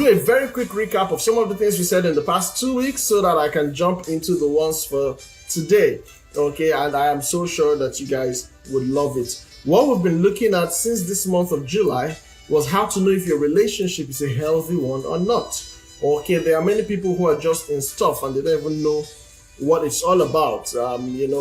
do a very quick recap of some of the things we said in the past 2 weeks so that I can jump into the ones for today. Okay, and I am so sure that you guys would love it. What we've been looking at since this month of July was how to know if your relationship is a healthy one or not. Okay, there are many people who are just in stuff and they don't even know what it's all about.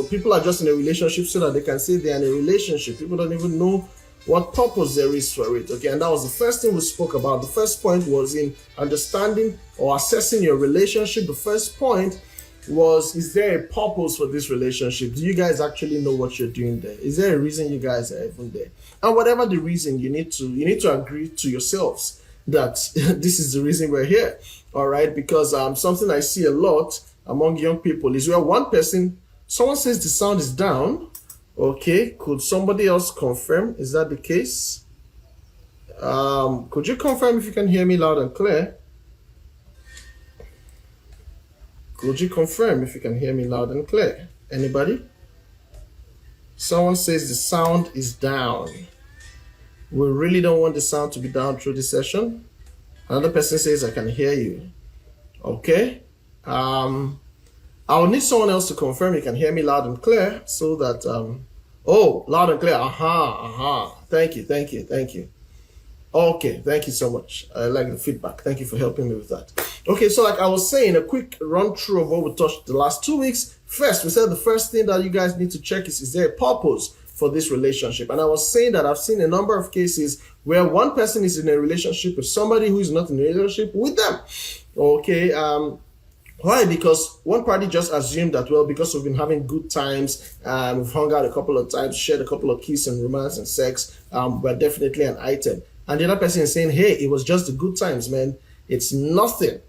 People are just in a relationship so that they can say they're in a relationship. People don't even know what purpose there is for it. Okay, and that was the first thing we spoke about. The first point was in understanding or assessing your relationship. The first point was, is there a purpose for this relationship? Do you guys actually know what you're doing there? Is there a reason you guys are even there? And whatever the reason, you need to agree to yourselves that this is the reason we're here. All right, because something I see a lot among young people is where someone says the sound is down. Okay, could somebody else confirm? Is that the case? Could you confirm if you can hear me loud and clear? Could you confirm if you can hear me loud and clear? Anybody? Someone says the sound is down. We really don't want the sound to be down through this session. Another person says I can hear you. Okay. I'll need someone else to confirm you can hear me loud and clear so that loud and clear. Thank you. Okay, thank you so much. I like the feedback. Thank you for helping me with that. Okay, so like I was saying, a quick run through of what we touched the last 2 weeks. First, we said the first thing that you guys need to check is there a purpose for this relationship? And I was saying that I've seen a number of cases where one person is in a relationship with somebody who is not in a relationship with them. Okay, why? Because one party just assumed that, well, because we've been having good times, we've hung out a couple of times, shared a couple of kisses and romance and sex, we're definitely an item. And the other person is saying, hey, it was just the good times, man. It's nothing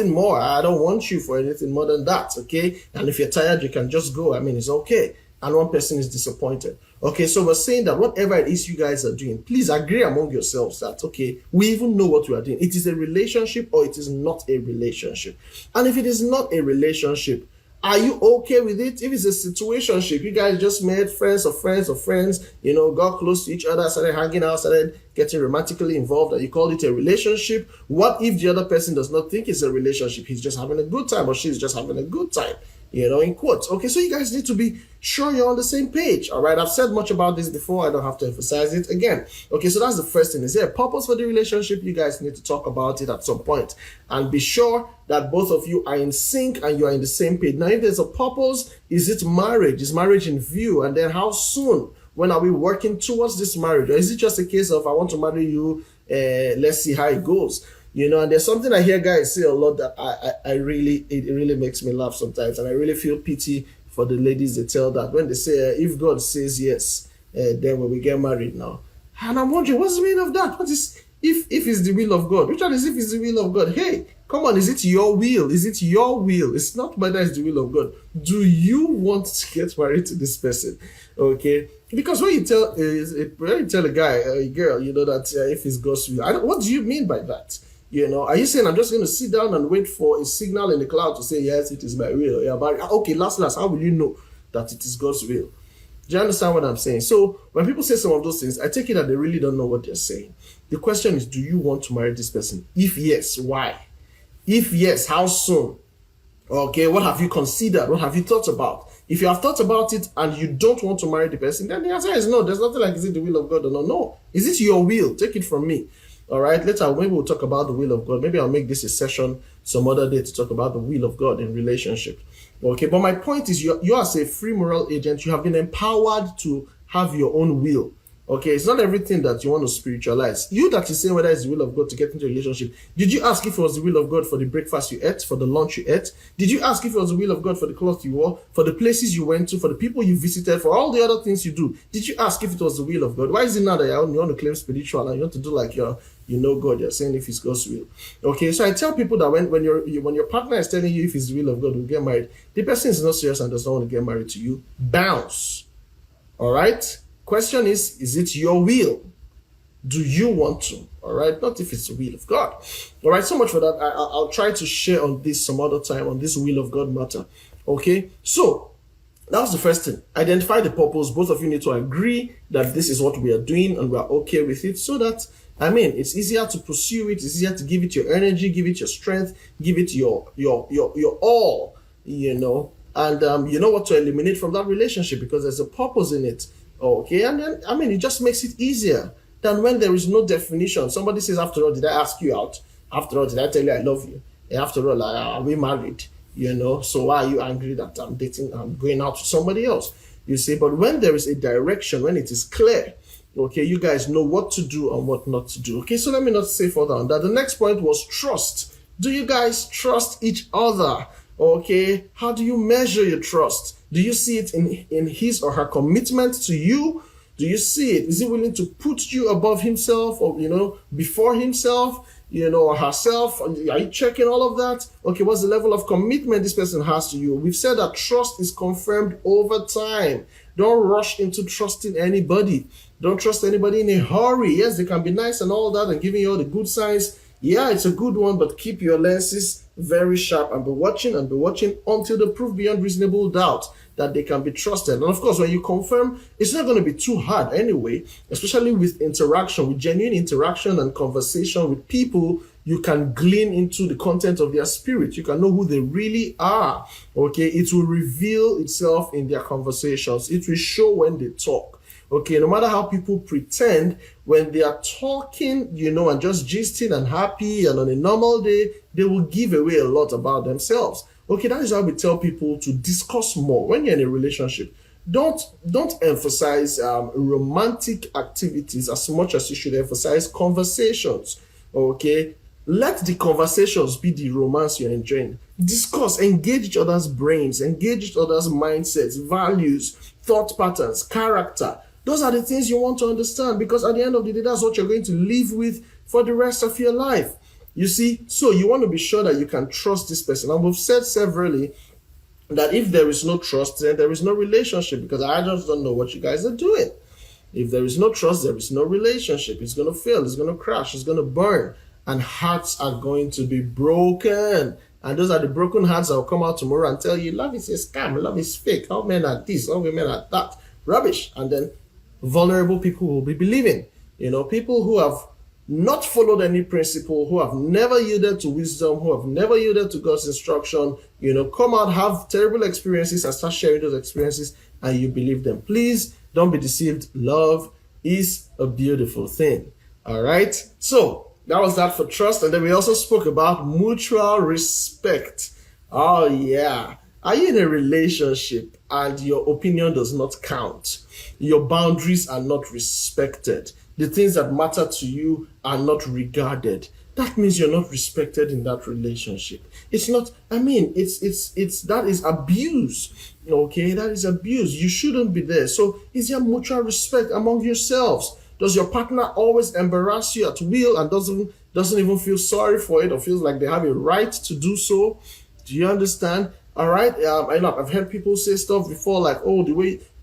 more. I don't want you for anything more than that, okay? And if you're tired, you can just go. I mean, it's okay. And one person is disappointed. Okay, so we're saying that whatever it is you guys are doing, please agree among yourselves that, okay, we even know what we are doing. It is a relationship or it is not a relationship. And if it is not a relationship, are you okay with it? If it's a situationship, you guys just made friends, got close to each other, started hanging out, started getting romantically involved, and you call it a relationship. What if the other person does not think it's a relationship? He's just having a good time or she's just having a good time, in quotes. Okay, so you guys need to be sure you're on the same page. All right, I've said much about this before. I don't have to emphasize it again. Okay, so that's the first thing. Is there a purpose for the relationship? You guys need to talk about it at some point and be sure that both of you are in sync and you are in the same page. Now, if there's a purpose, is it marriage? Is marriage in view? And then how soon? When are we working towards this marriage? Or is it just a case of I want to marry you, let's see how it goes? And there's something I hear guys say a lot that it really makes me laugh sometimes. And I really feel pity for the ladies they tell that when they say, if God says yes, then when we get married now. And I'm wondering, what's the meaning of that? What is, if it's the will of God? Which one is if it's the will of God? Hey, come on, is it your will? Is it your will? It's not whether it's the will of God. Do you want to get married to this person? Okay. Because when you tell a guy, a girl, that if it's God's will, what do you mean by that? Are you saying I'm just going to sit down and wait for a signal in the cloud to say, yes, it is my will? Yeah, but okay, last, how will you know that it is God's will? Do you understand what I'm saying? So when people say some of those things, I take it that they really don't know what they're saying. The question is, do you want to marry this person? If yes, why? If yes, how soon? Okay, what have you considered? What have you thought about? If you have thought about it and you don't want to marry the person, then the answer is no. There's nothing like, is it the will of God or no? No. Is it your will? Take it from me. All right, later, maybe we'll talk about the will of God. Maybe I'll make this a session some other day to talk about the will of God in relationship. Okay, but my point is you as a free moral agent, you have been empowered to have your own will. Okay, it's not everything that you want to spiritualize. You that is saying whether it's the will of God to get into a relationship, did you ask if it was the will of God for the breakfast you ate, for the lunch you ate? Did you ask if it was the will of God for the clothes you wore, for the places you went to, for the people you visited, for all the other things you do? Did you ask if it was the will of God? Why is it now that you want to claim spiritual and you want to do like God, you're saying if it's God's will? Okay, so I tell people that when your partner is telling you if it's the will of God, we'll get married, the person is not serious and does not want to get married to you, bounce. All right? Question is it your will? Do you want to? All right, not if it's the will of God. All right, so much for that. I'll try to share on this some other time on this will of God matter. Okay, so that was the first thing. Identify the purpose. Both of you need to agree that this is what we are doing and we are okay with it, so that I mean, it's easier to pursue it. It's easier to give it your energy, give it your strength, give it your all, and what to eliminate from that relationship because there's a purpose in it. Okay, and then I mean, it just makes it easier than when there is no definition. Somebody says, "After all, did I ask you out? After all, did I tell you I love you? And after all, are we married? So why are you angry that I'm dating? I'm going out with somebody else." You see, but when there is a direction, when it is clear, okay, you guys know what to do and what not to do. Okay, so let me not say further on that. The next point was trust. Do you guys trust each other? Okay, how do you measure your trust? Do you see it in his or her commitment to you? Do you see it? Is he willing to put you above himself or, before himself, or herself? Are you checking all of that? Okay, what's the level of commitment this person has to you? We've said that trust is confirmed over time. Don't rush into trusting anybody. Don't trust anybody in a hurry. Yes, they can be nice and all that and giving you all the good signs. Yeah, it's a good one, but keep your lenses very sharp and be watching until they prove beyond reasonable doubt that they can be trusted. And of course, when you confirm, it's not going to be too hard anyway, especially with interaction, with genuine interaction and conversation with people. You can glean into the content of their spirit. You can know who they really are. Okay, it will reveal itself in their conversations. It will show when they talk. Okay, no matter how people pretend, when they are talking, and just gisting and happy and on a normal day, they will give away a lot about themselves. Okay, that is how we tell people to discuss more. When you're in a relationship, don't emphasize romantic activities as much as you should emphasize conversations. Okay, let the conversations be the romance you're enjoying. Discuss, engage each other's brains, engage each other's mindsets, values, thought patterns, character. Those are the things you want to understand because at the end of the day, that's what you're going to live with for the rest of your life. You see, so you want to be sure that you can trust this person. And we've said severally that if there is no trust, then there is no relationship because I just don't know what you guys are doing. If there is no trust, there is no relationship. It's going to fail. It's going to crash. It's going to burn. And hearts are going to be broken. And those are the broken hearts that will come out tomorrow and tell you, love is a scam. Love is fake. All men are this. All women are that. Rubbish. And then vulnerable people will be believing. People who have not followed any principle, who have never yielded to wisdom, who have never yielded to God's instruction, come out, have terrible experiences and start sharing those experiences and you believe them. Please don't be deceived. Love is a beautiful thing. All right. So that was that for trust. And then we also spoke about mutual respect. Oh yeah. Are you in a relationship and your opinion does not count? Your boundaries are not respected. The things that matter to you are not regarded. That means you're not respected in that relationship. It's not, it's that is abuse. Okay, that is abuse. You shouldn't be there. So is there mutual respect among yourselves? Does your partner always embarrass you at will and doesn't even feel sorry for it or feels like they have a right to do so? Do you understand? All right. I know I've heard people say stuff before like, oh, the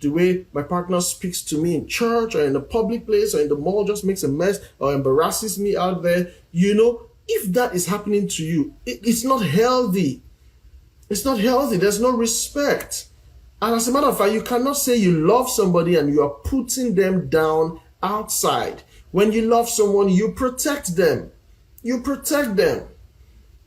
way my partner speaks to me in church or in a public place or in the mall just makes a mess or embarrasses me out there. If that is happening to you, it's not healthy. It's not healthy. There's no respect. And as a matter of fact, you cannot say you love somebody and you are putting them down outside. When you love someone, you protect them. You protect them.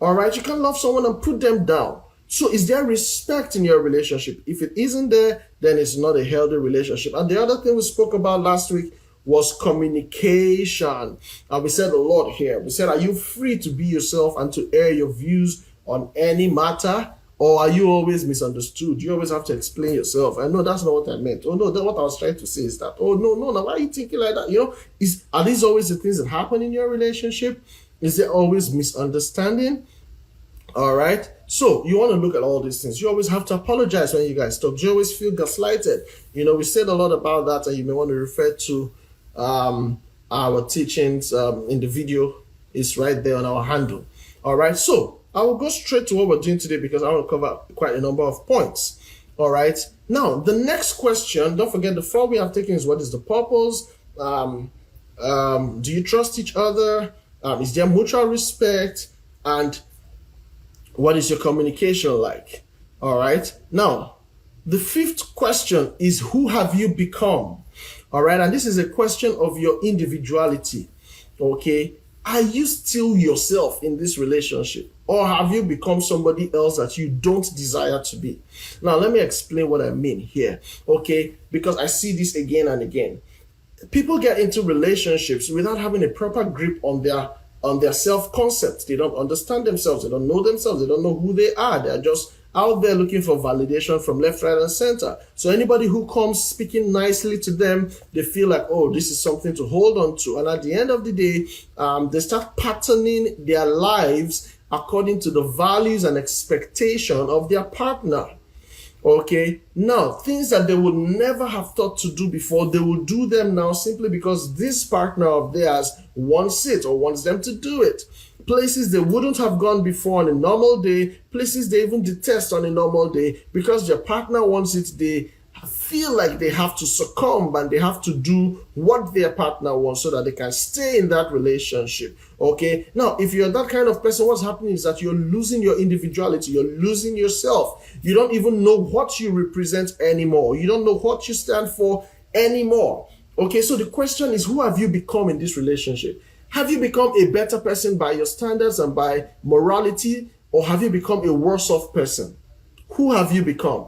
All right. You can't love someone and put them down. So is there respect in your relationship? If it isn't there, then it's not a healthy relationship. And the other thing we spoke about last week was communication. And we said a lot here. We said, are you free to be yourself and to air your views on any matter? Or are you always misunderstood? You always have to explain yourself. I know that's not what I meant. Oh no, what I was trying to say is that, oh no, why are you thinking like that? Are these always the things that happen in your relationship? Is there always misunderstanding? All right. So you want to look at all these things. You always have to apologize when you guys talk. You always feel gaslighted. We said a lot about that, and you may want to refer to our teachings in the video. It's right there on our handle. All right. So I will go straight to what we're doing today because I want to cover quite a number of points. All right. Now, the next question, don't forget the 4 we have taken is what is the purpose? Do you trust each other? Is there mutual respect? And what is your communication like? All right. Now, the 5th question is who have you become? All right. And this is a question of your individuality. Okay, are you still yourself in this relationship, or have you become somebody else that you don't desire to be? Now, let me explain what I mean here, okay? Because I see this again and again. People get into relationships without having a proper grip on their self-concept. They don't understand themselves, they don't know themselves, they don't know who they are. They're just out there looking for validation from left, right, and center. So anybody who comes speaking nicely to them, they feel like, oh, this is something to hold on to. And at the end of the day, they start patterning their lives according to the values and expectation of their partner. Okay, now things that they would never have thought to do before, they will do them now simply because this partner of theirs wants it or wants them to do it. Places they wouldn't have gone before on a normal day, places they even detest on a normal day, because their partner wants it, they feel like they have to succumb and they have to do what their partner wants so that they can stay in that relationship. Okay, now if you're that kind of person, what's happening is that you're losing your individuality, you're losing yourself. You don't even know what you represent anymore, you don't know what you stand for anymore. Okay, so the question is, who have you become in this relationship? Have you become a better person by your standards and by morality, or have you become a worse off person? Who have you become?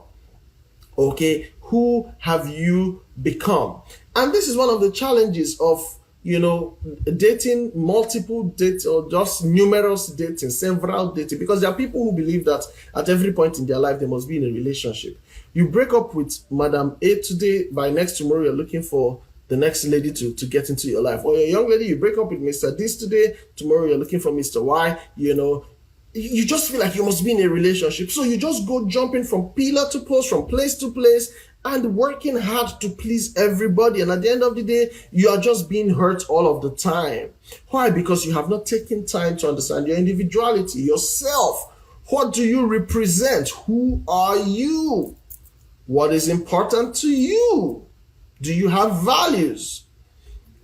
Okay, who have you become? And this is one of the challenges of, dating, multiple dates, or just numerous dating, several dating, because there are people who believe that at every point in their life they must be in a relationship. You break up with Madam A today, by next tomorrow you're looking for the next lady to get into your life. Or you're a young lady, you break up with Mr. This today, tomorrow you're looking for Mr. Y, you just feel like you must be in a relationship. So you just go jumping from pillar to post, from place to place, and working hard to please everybody. And at the end of the day, you are just being hurt all of the time. Why? Because you have not taken time to understand your individuality, yourself. What do you represent? Who are you? What is important to you? Do you have values?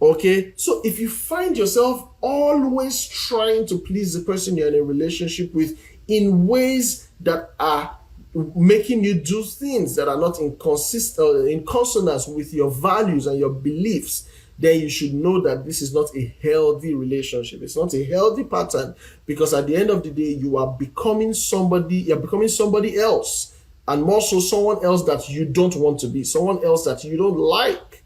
Okay, so if you find yourself always trying to please the person you're in a relationship with in ways that are making you do things that are not in consonance with your values and your beliefs, then you should know that this is not a healthy relationship. It's not a healthy pattern, because at the end of the day, you're becoming somebody else, and more so someone else that you don't want to be, someone else that you don't like.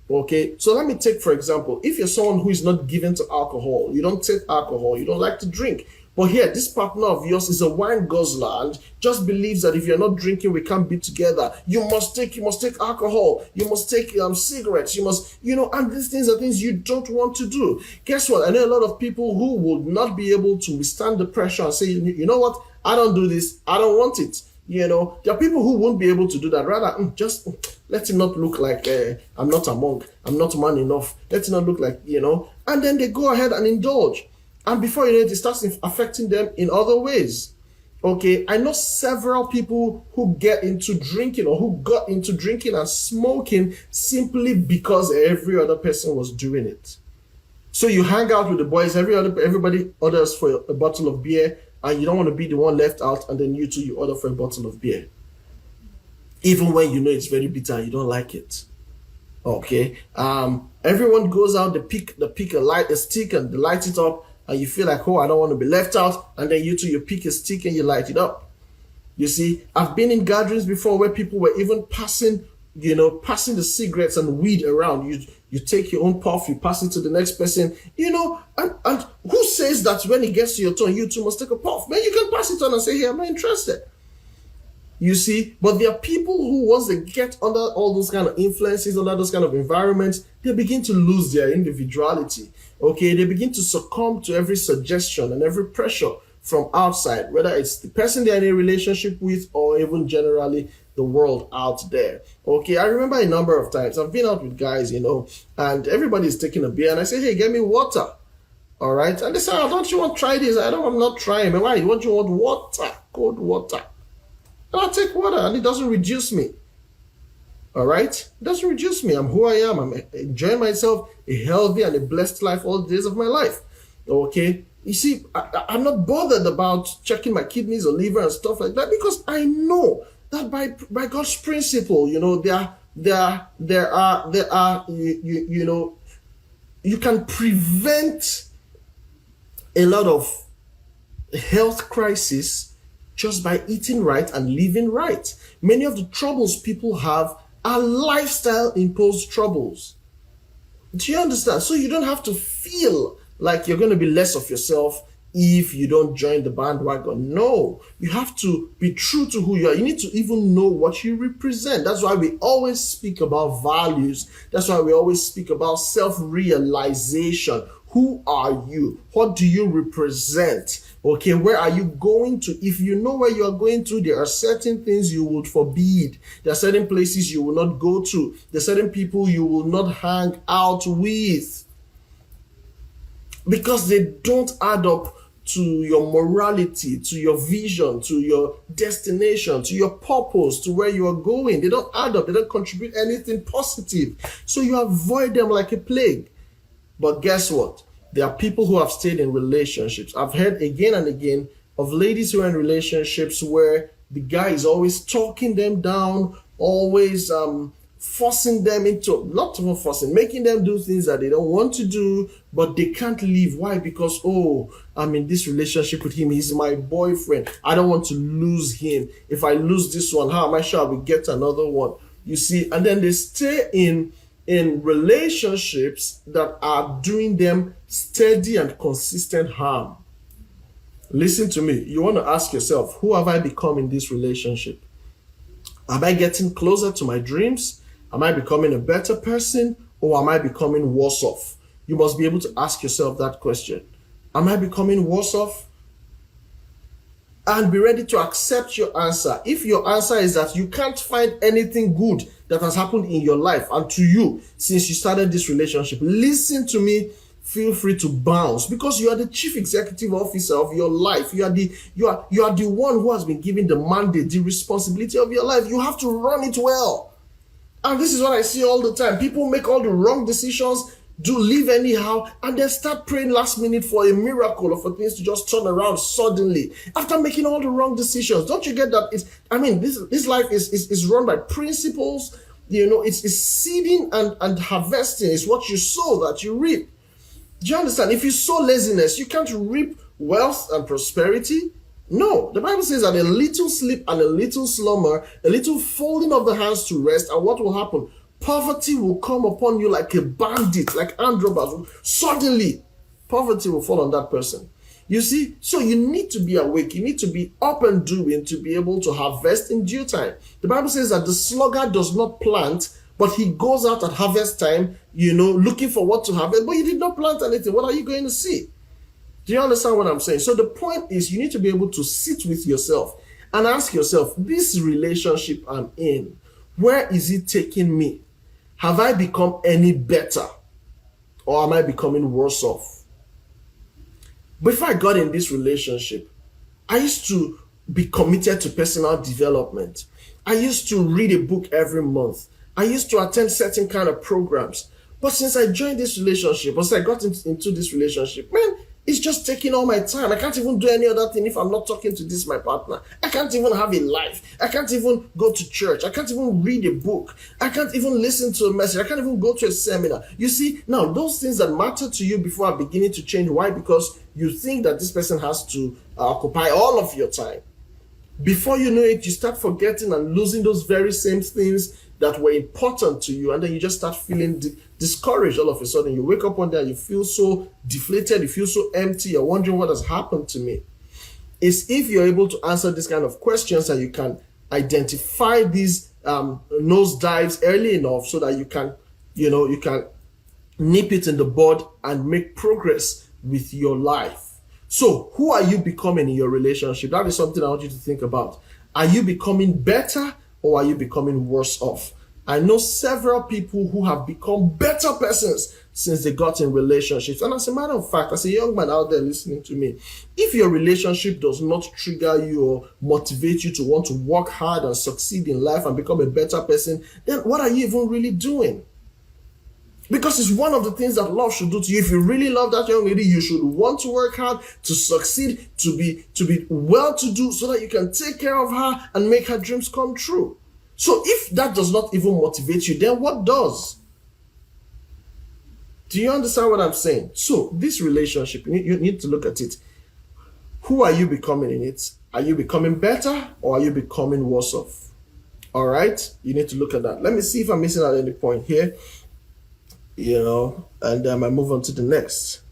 Okay, so let me take, for example, if you're someone who is not given to alcohol, you don't take alcohol, you don't like to drink, but here, this partner of yours is a wine guzzler and just believes that if you're not drinking, we can't be together. You must take alcohol, you must take cigarettes, you must, and these things are things you don't want to do. Guess what? I know a lot of people who would not be able to withstand the pressure and say, you know what? I don't do this, I don't want it. There are people who won't be able to do that. Rather, just let it not look like I'm not a monk, I'm not man enough. Let it not look like, and then they go ahead and indulge. And before you know it, it starts affecting them in other ways. Okay, I know several people who get into drinking, or who got into drinking and smoking simply because every other person was doing it. So you hang out with the boys, everybody orders for a bottle of beer, and you don't want to be the one left out, and then you too, you order for a bottle of beer. Even when you know it's very bitter and you don't like it. Okay. Everyone goes out, they pick a stick and they light it up, and you feel like, oh, I don't want to be left out, and then you too, you pick a stick and you light it up. You see, I've been in gatherings before where people were even passing the cigarettes and weed around. You take your own puff, you pass it to the next person, and who says that when it gets to your turn, you too must take a puff? Man, you can pass it on and say, hey, I'm not interested. You see, but there are people who, once they get under all those kind of influences, under those kind of environments, they begin to lose their individuality. Okay, they begin to succumb to every suggestion and every pressure from outside, whether it's the person they're in a relationship with or even generally the world out there. Okay, I remember a number of times I've been out with guys, and everybody's taking a beer, and I say, hey, get me water. All right, and they say, oh, don't you want to try this? I'm not trying. Man, why? Don't you want water? Cold water. And I take water, and it doesn't reduce me. All right, it doesn't reduce me. I'm who I am. I'm enjoying myself, a healthy and a blessed life all the days of my life. Okay, you see, I'm not bothered about checking my kidneys or liver and stuff like that, because I know that by God's principle, you can prevent a lot of health crisis just by eating right and living right. Many of the troubles people have are lifestyle imposed troubles. Do you understand? So you don't have to feel like you're going to be less of yourself if you don't join the bandwagon. No, you have to be true to who you are. You need to even know what you represent. That's why we always speak about values. That's why we always speak about self-realization. Who are you? What do you represent? Okay, where are you going to? If you know where you are going to, there are certain things you would forbid. There are certain places you will not go to. There are certain people you will not hang out with because they don't add up to your morality, to your vision, to your destination, to your purpose, to where you are going. They don't add up. They don't contribute anything positive. So you avoid them like a plague. But guess what? There are people who have stayed in relationships. I've heard again and again of ladies who are in relationships where the guy is always talking them down, always forcing them into, not even forcing, making them do things that they don't want to do, but they can't leave. Why? Because, oh, I'm in this relationship with him. He's my boyfriend. I don't want to lose him. If I lose this one, how am I sure I will get another one? You see, and then they stay in relationships that are doing them steady and consistent harm. Listen to me. You want to ask yourself, who have I become in this relationship? Am I getting closer to my dreams? Am I becoming a better person, or am I becoming worse off? You must be able to ask yourself that question. Am I becoming worse off? And be ready to accept your answer. If your answer is that you can't find anything good that has happened in your life and to you since you started this relationship, listen to me. Feel free to bounce, because you are the chief executive officer of your life. You are the one who has been given the mandate, the responsibility of your life. You have to run it well. And this is what I see all the time. People make all the wrong decisions, do live anyhow, and then start praying last minute for a miracle or for things to just turn around suddenly after making all the wrong decisions. Don't you get that? This life is run by principles. You know, it's seeding and harvesting. It's what you sow that you reap. Do you understand? If you sow laziness, you can't reap wealth and prosperity. No, the Bible says that a little sleep and a little slumber, a little folding of the hands to rest, and what will happen? Poverty will come upon you like a bandit, like armed robbers. Suddenly, poverty will fall on that person. You see, so you need to be awake. You need to be up and doing to be able to harvest in due time. The Bible says that the sluggard does not plant, but he goes out at harvest time, looking for what to harvest, but you did not plant anything. What are you going to see? Do you understand what I'm saying? So the point is, you need to be able to sit with yourself and ask yourself, this relationship I'm in, where is it taking me? Have I become any better, or am I becoming worse off? Before I got in this relationship, I used to be committed to personal development. I used to read a book every month. I used to attend certain kind of programs. But since I joined this relationship, once I got into this relationship, man, it's just taking all my time. I can't even do any other thing if I'm not talking to this, my partner. I can't even have a life. I can't even go to church. I can't even read a book. I can't even listen to a message. I can't even go to a seminar. You see, now those things that matter to you before are beginning to change. Why? Because you think that this person has to occupy all of your time. Before you know it, you start forgetting and losing those very same things that were important to you, and then you just start feeling discouraged all of a sudden. You wake up one day and you feel so deflated, you feel so empty, you're wondering what has happened to me. It's if you're able to answer these kind of questions and you can identify these nosedives early enough so that you can nip it in the bud and make progress with your life. So who are you becoming in your relationship? That is something I want you to think about. Are you becoming better, or are you becoming worse off? I know several people who have become better persons since they got in relationships. And as a matter of fact, as a young man out there listening to me, if your relationship does not trigger you or motivate you to want to work hard and succeed in life and become a better person, then what are you even really doing? Because it's one of the things that love should do to you. If you really love that young lady, you should want to work hard, to succeed, to be well-to-do, so that you can take care of her and make her dreams come true. So if that does not even motivate you, then what does? Do you understand what I'm saying? So this relationship, you need to look at it. Who are you becoming in it? Are you becoming better or are you becoming worse off? All right, you need to look at that. Let me see if I'm missing out any point here, and I move on to the next.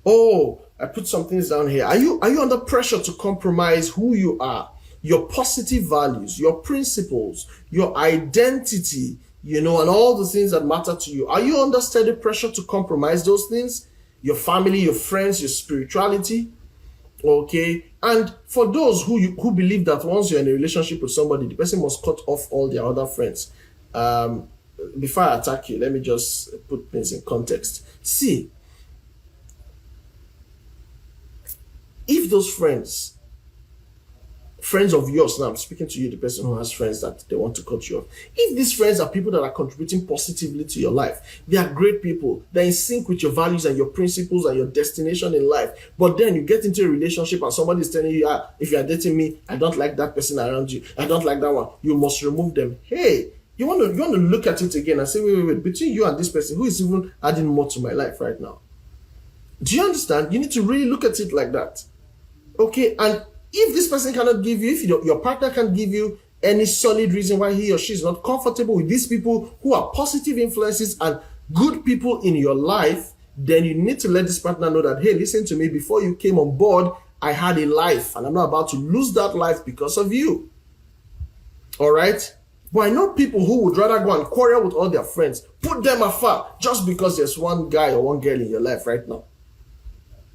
Oh, I put some things down here. Are you under pressure to compromise who you are, your positive values, your principles, your identity, and all the things that matter to you? Are you under steady pressure to compromise those things? Your family, your friends, your spirituality? Okay. And for those who believe that once you're in a relationship with somebody, the person must cut off all their other friends. Before I attack you, let me just put things in context. See, if those friends of yours, now I'm speaking to you, the person who has friends that they want to cut you off. If these friends are people that are contributing positively to your life, they are great people, they're in sync with your values and your principles and your destination in life, but then you get into a relationship and somebody is telling you, if you are dating me, I don't like that person around you, I don't like that one, you must remove them. Hey, you want to look at it again and say, wait, between you and this person, who is even adding more to my life right now? Do you understand? You need to really look at it like that. Okay, and if this person cannot give you, if your partner can't give you any solid reason why he or she is not comfortable with these people who are positive influences and good people in your life, then you need to let this partner know that, hey, listen to me, before you came on board, I had a life and I'm not about to lose that life because of you. All right? But I know people who would rather go and quarrel with all their friends, put them afar just because there's one guy or one girl in your life right now.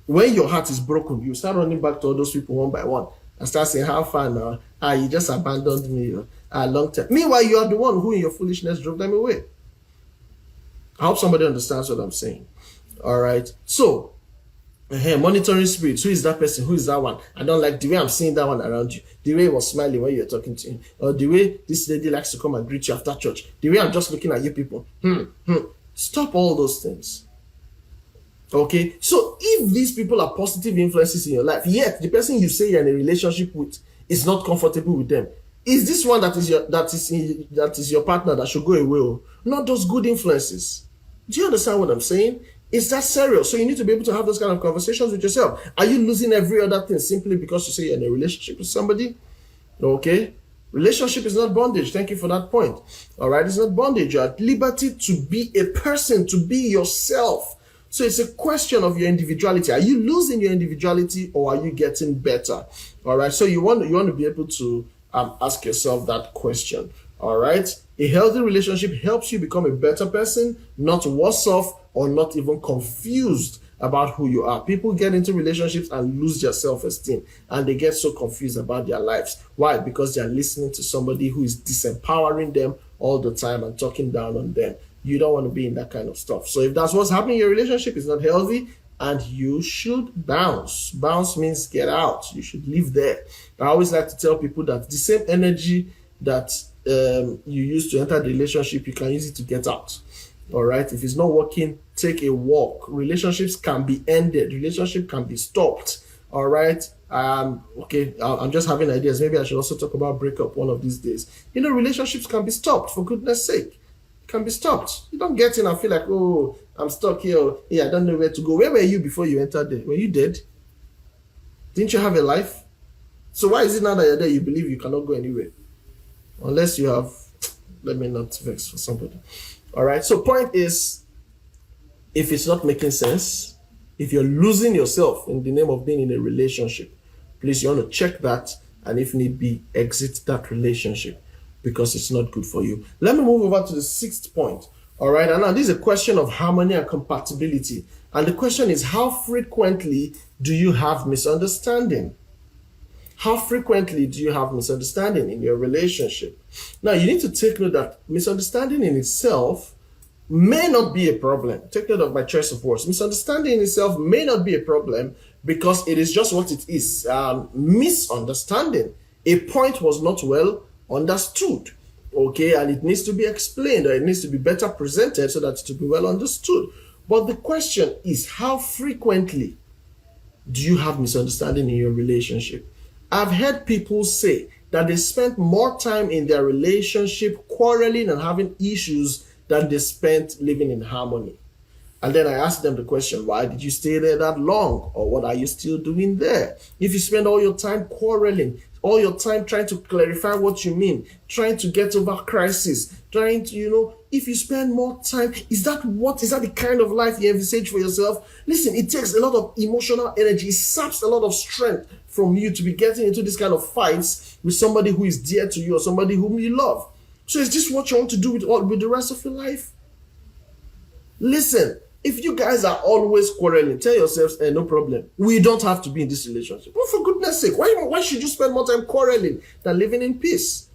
When your heart is broken, you start running back to all those people one by one and start saying, how far now? You just abandoned me long time. Meanwhile, you are the one who in your foolishness drove them away. I hope somebody understands what I'm saying. All right. So, monitoring spirits. Who is that person? Who is that one? I don't like the way I'm seeing that one around you. The way he was smiling when you're talking to him. Or the way this lady likes to come and greet you after church. The way I'm just looking at you people. Stop all those things. Okay, so if these people are positive influences in your life, yet the person you say you're in a relationship with is not comfortable with them, is this one that is your partner that should go away? Not those good influences. Do you understand what I'm saying? Is that serious? So you need to be able to have those kind of conversations with yourself. Are you losing every other thing simply because you say you're in a relationship with somebody? Okay. Relationship is not bondage. Thank you for that point. All right, it's not bondage. You're at liberty to be a person, to be yourself. So it's a question of your individuality. Are you losing your individuality or are you getting better? All right. So you want to be able to ask yourself that question. All right. A healthy relationship helps you become a better person, not worse off or not even confused about who you are. People get into relationships and lose their self-esteem and they get so confused about their lives. Why? Because they are listening to somebody who is disempowering them all the time and talking down on them. You don't want to be in that kind of stuff. So if that's what's happening in your relationship, it's not healthy, and you should bounce. Bounce means get out. You should live there. I always like to tell people that the same energy that you use to enter the relationship, you can use it to get out. All right. If it's not working, take a walk. Relationships can be ended. Relationship can be stopped. All right. Okay. I'm just having ideas. Maybe I should also talk about breakup one of these days. Relationships can be stopped, for goodness sake. Can be stopped. You don't get in and feel like, oh, I'm stuck here. I don't know where to go. Where were you before you entered there? Were you dead? Didn't you have a life? So why is it now that you're there you believe you cannot go anywhere? Unless you have, let me not vex for somebody. All right. So point is, if it's not making sense, if you're losing yourself in the name of being in a relationship, please, you want to check that, and if need be, exit that relationship, because it's not good for you. Let me move over to the sixth point. All right. And now this is a question of harmony and compatibility. And the question is, how frequently do you have misunderstanding? How frequently do you have misunderstanding in your relationship? Now, you need to take note that misunderstanding in itself may not be a problem. Take note of my choice of words. Misunderstanding in itself may not be a problem because it is just what it is. Misunderstanding. A point was not well understood, okay, and it needs to be explained, or it needs to be better presented so that it will be well understood. But the question is, how frequently do you have misunderstanding in your relationship? I've heard people say that they spent more time in their relationship quarreling and having issues than they spent living in harmony. And then I ask them the question, why did you stay there that long? Or what are you still doing there? If you spend all your time quarreling, all your time trying to clarify what you mean, trying to get over crisis, trying to, if you spend more time, is that the kind of life you envisage for yourself? Listen, it takes a lot of emotional energy. It saps a lot of strength from you to be getting into this kind of fights with somebody who is dear to you or somebody whom you love. So is this what you want to do with the rest of your life? Listen, if you guys are always quarreling, tell yourselves, no problem. We don't have to be in this relationship. Well, for goodness sake, why should you spend more time quarreling than living in peace?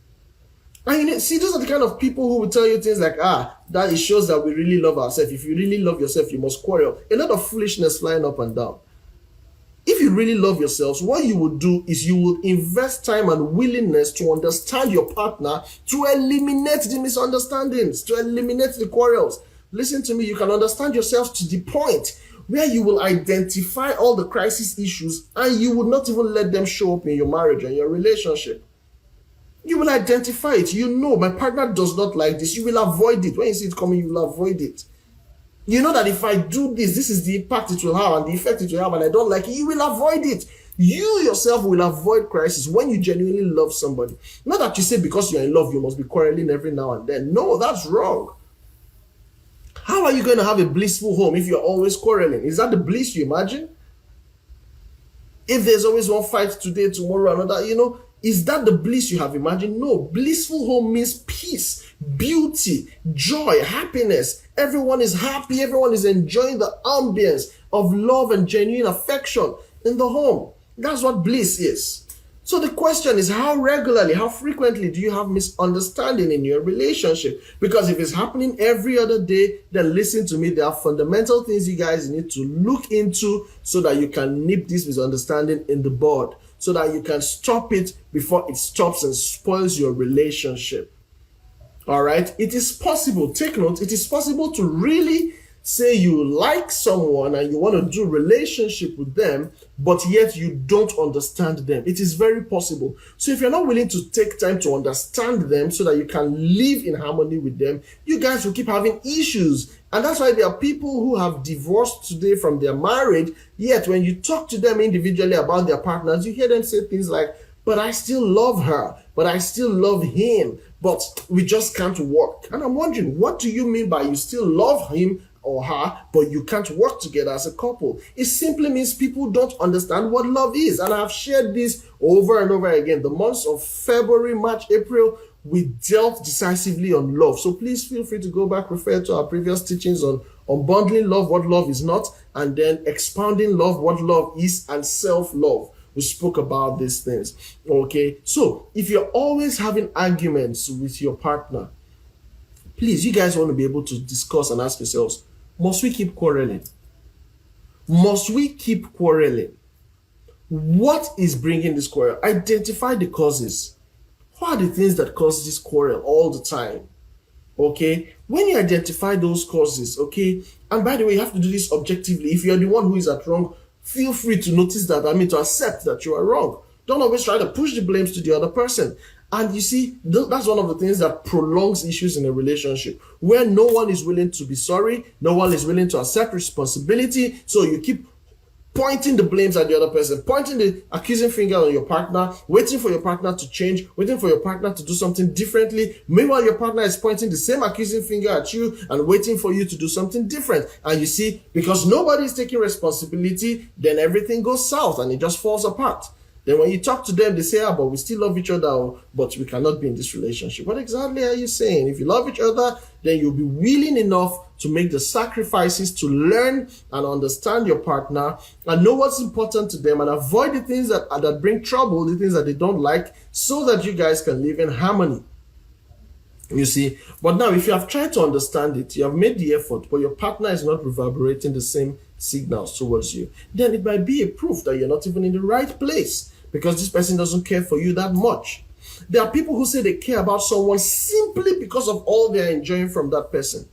And see, those are the kind of people who will tell you things like, that it shows that we really love ourselves. If you really love yourself, you must quarrel. A lot of foolishness flying up and down. If you really love yourselves, what you will do is you will invest time and willingness to understand your partner, to eliminate the misunderstandings, to eliminate the quarrels. Listen to me, you can understand yourself to the point where you will identify all the crisis issues and you will not even let them show up in your marriage and your relationship. You will identify it. My partner does not like this. You will avoid it. When you see it coming, you will avoid it. You know that if I do this is the impact it will have and the effect it will have, and I don't like it, you will avoid it. You yourself will avoid crisis when you genuinely love somebody. Not that you say because you're in love, you must be quarreling every now and then. No, that's wrong. How are you going to have a blissful home if you're always quarreling? Is that the bliss you imagine? If there's always one fight today, tomorrow, another, is that the bliss you have imagined? No. Blissful home means peace, beauty, joy, happiness. Everyone is happy. Everyone is enjoying the ambience of love and genuine affection in the home. That's what bliss is. So the question is, how regularly, how frequently do you have misunderstanding in your relationship? Because if it's happening every other day, then listen to me, there are fundamental things you guys need to look into so that you can nip this misunderstanding in the bud, so that you can stop it before it stops and spoils your relationship. All right? It is possible, take note, it is possible to really say you like someone and you want to do relationship with them, but yet you don't understand them. It is very possible. So if you're not willing to take time to understand them so that you can live in harmony with them, you guys will keep having issues. And that's why there are people who have divorced today from their marriage, yet when you talk to them individually about their partners, you hear them say things like, but I still love her, but I still love him, but we just can't work. And I'm wondering, what do you mean by you still love him or her, but you can't work together as a couple? It simply means people don't understand what love is. And I've shared this over and over again. The months of February, March, April, we dealt decisively on love. So please feel free to go back, refer to our previous teachings on unbundling love, what love is not, and then expounding love, what love is, and self-love. We spoke about these things. Okay, so if you're always having arguments with your partner, please, you guys want to be able to discuss and ask yourselves, must we keep quarreling? Must we keep quarreling? What is bringing this quarrel? Identify the causes. What are the things that cause this quarrel all the time? Okay, when you identify those causes, okay, and by the way, you have to do this objectively. If you're the one who is at wrong, feel free to notice that, to accept that you are wrong. Don't always try to push the blames to the other person. And you see, that's one of the things that prolongs issues in a relationship, where no one is willing to be sorry, no one is willing to accept responsibility. So you keep pointing the blames at the other person, pointing the accusing finger on your partner, waiting for your partner to change, waiting for your partner to do something differently. Meanwhile, your partner is pointing the same accusing finger at you and waiting for you to do something different. And you see, because nobody is taking responsibility, then everything goes south and it just falls apart. Then when you talk to them, they say, but we still love each other, but we cannot be in this relationship. What exactly are you saying? If you love each other, then you'll be willing enough to make the sacrifices to learn and understand your partner and know what's important to them and avoid the things that bring trouble, the things that they don't like, so that you guys can live in harmony. You see, but now if you have tried to understand it, you have made the effort, but your partner is not reverberating the same signals towards you, then it might be a proof that you're not even in the right place, because this person doesn't care for you that much. There are people who say they care about someone simply because of all they're enjoying from that person.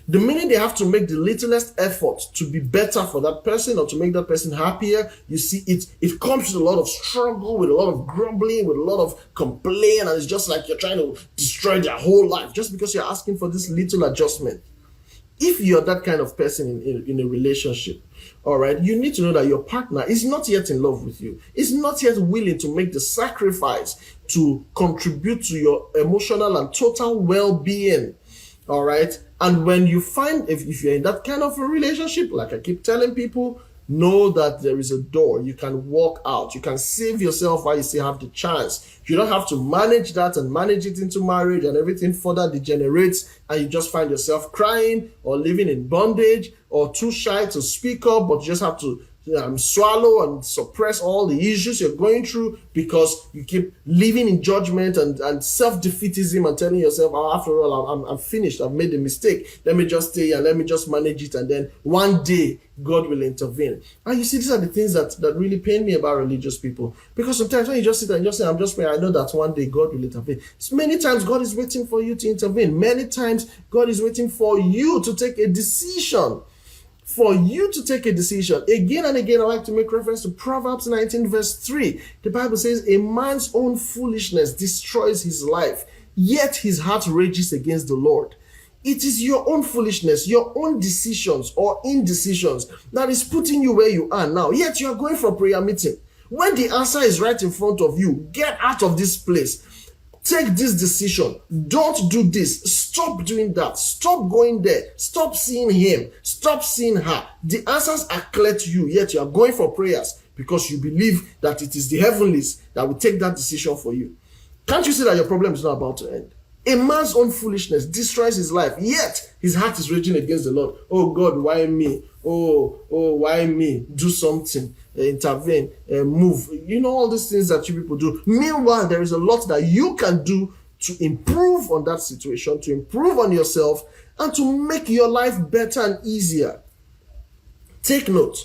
The minute they have to make the littlest effort to be better for that person or to make that person happier, you see it comes with a lot of struggle, with a lot of grumbling, with a lot of complaint, and it's just like you're trying to destroy their whole life just because you're asking for this little adjustment. If you're that kind of person in a relationship, all right, you need to know that your partner is not yet in love with you, is not yet willing to make the sacrifice to contribute to your emotional and total well-being. All right. And when you find, if you're in that kind of a relationship, like I keep telling people, know that there is a door. You can walk out. You can save yourself while you still have the chance. You don't have to manage that and manage it into marriage, and everything further degenerates, and you just find yourself crying or living in bondage or too shy to speak up, but you just have to swallow and suppress all the issues you're going through because you keep living in judgment and self-defeatism and telling yourself, oh, after all, I'm finished. I've made a mistake. Let me just stay and let me just manage it. And then one day God will intervene. And you see, these are the things that really pain me about religious people. Because sometimes when you just sit and just say, I'm just praying, I know that one day God will intervene. So many times God is waiting for you to intervene. Many times God is waiting for you to take a decision. For you to take a decision. Again and again, I like to make reference to Proverbs 19 verse 3. The Bible says, a man's own foolishness destroys his life, yet his heart rages against the Lord. It is your own foolishness, your own decisions or indecisions that is putting you where you are now. Yet you are going for a prayer meeting. When the answer is right in front of you, get out of this place. Take this decision. Don't do this. Stop doing that. Stop going there. Stop seeing him. Stop seeing her. The answers are clear to you, yet you are going for prayers because you believe that it is the heavenlies that will take that decision for you. Can't you see that your problem is not about to end? A man's own foolishness destroys his life, yet his heart is raging against the Lord. Oh God, why me? Oh, why me? Do something, intervene, move. You know, all these things that you people do. Meanwhile, there is a lot that you can do to improve on that situation, to improve on yourself, and to make your life better and easier. Take note,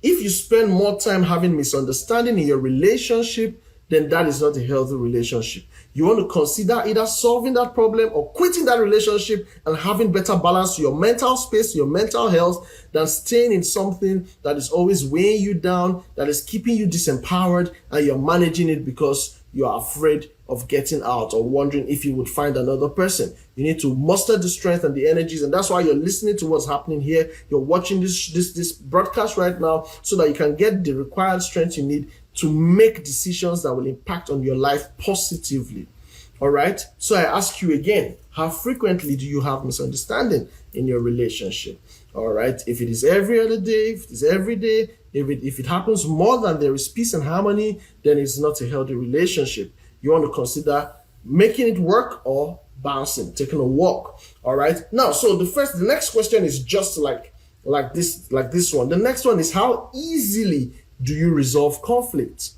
if you spend more time having misunderstanding in your relationship, then that is not a healthy relationship. You want to consider either solving that problem or quitting that relationship and having better balance to your mental space, your mental health, than staying in something that is always weighing you down, that is keeping you disempowered, and you're managing it because you are afraid of getting out or wondering if you would find another person. You need to muster the strength and the energies, and that's why you're listening to what's happening here. You're watching this broadcast right now so that you can get the required strength you need to make decisions that will impact on your life positively. All right. So I ask you again, how frequently do you have misunderstanding in your relationship? All right. If it is every other day, if it is every day, if it happens more than there is peace and harmony, then it's not a healthy relationship. You want to consider making it work or bouncing, taking a walk. All right. Now, so the next question is just like this one. The next one is, how easily do you resolve conflict?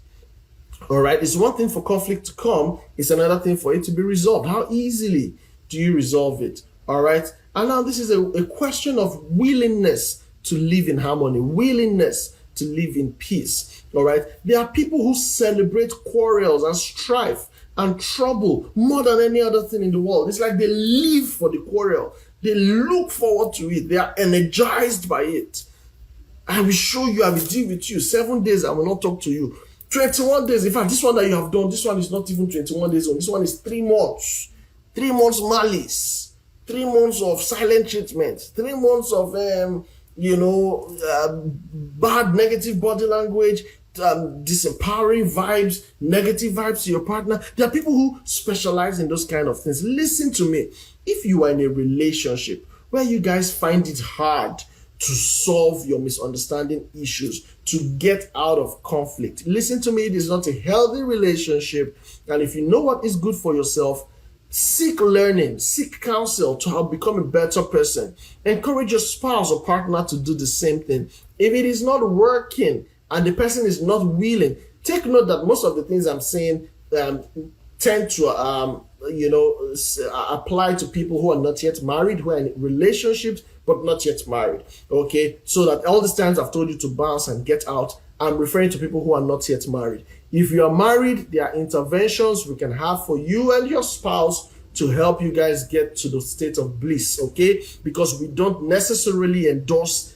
All right. It's one thing for conflict to come. It's another thing for it to be resolved. How easily do you resolve it? All right. And now this is a question of willingness to live in harmony, willingness to live in peace. All right. There are people who celebrate quarrels and strife and trouble more than any other thing in the world. It's like they live for the quarrel. They look forward to it. They are energized by it. I will show you, I will deal with you. 7 days, I will not talk to you. 21 days. In fact, this one that you have done, this one is not even 21 days on. This one is 3 months. 3 months malice. 3 months of silent treatment. 3 months of, bad negative body language, disempowering vibes, negative vibes to your partner. There are people who specialize in those kind of things. Listen to me. If you are in a relationship where you guys find it hard to solve your misunderstanding issues, to get out of conflict, listen to me, it is not a healthy relationship. And if you know what is good for yourself, seek learning, seek counsel to help become a better person. Encourage your spouse or partner to do the same thing. If it is not working and the person is not willing, take note that most of the things I'm saying tend to apply to people who are not yet married, who are in relationships but not yet married. Okay, so that all these times I've told you to bounce and get out, I'm referring to people who are not yet married. If you are married, there are interventions we can have for you and your spouse to help you guys get to the state of bliss. Okay, because we don't necessarily endorse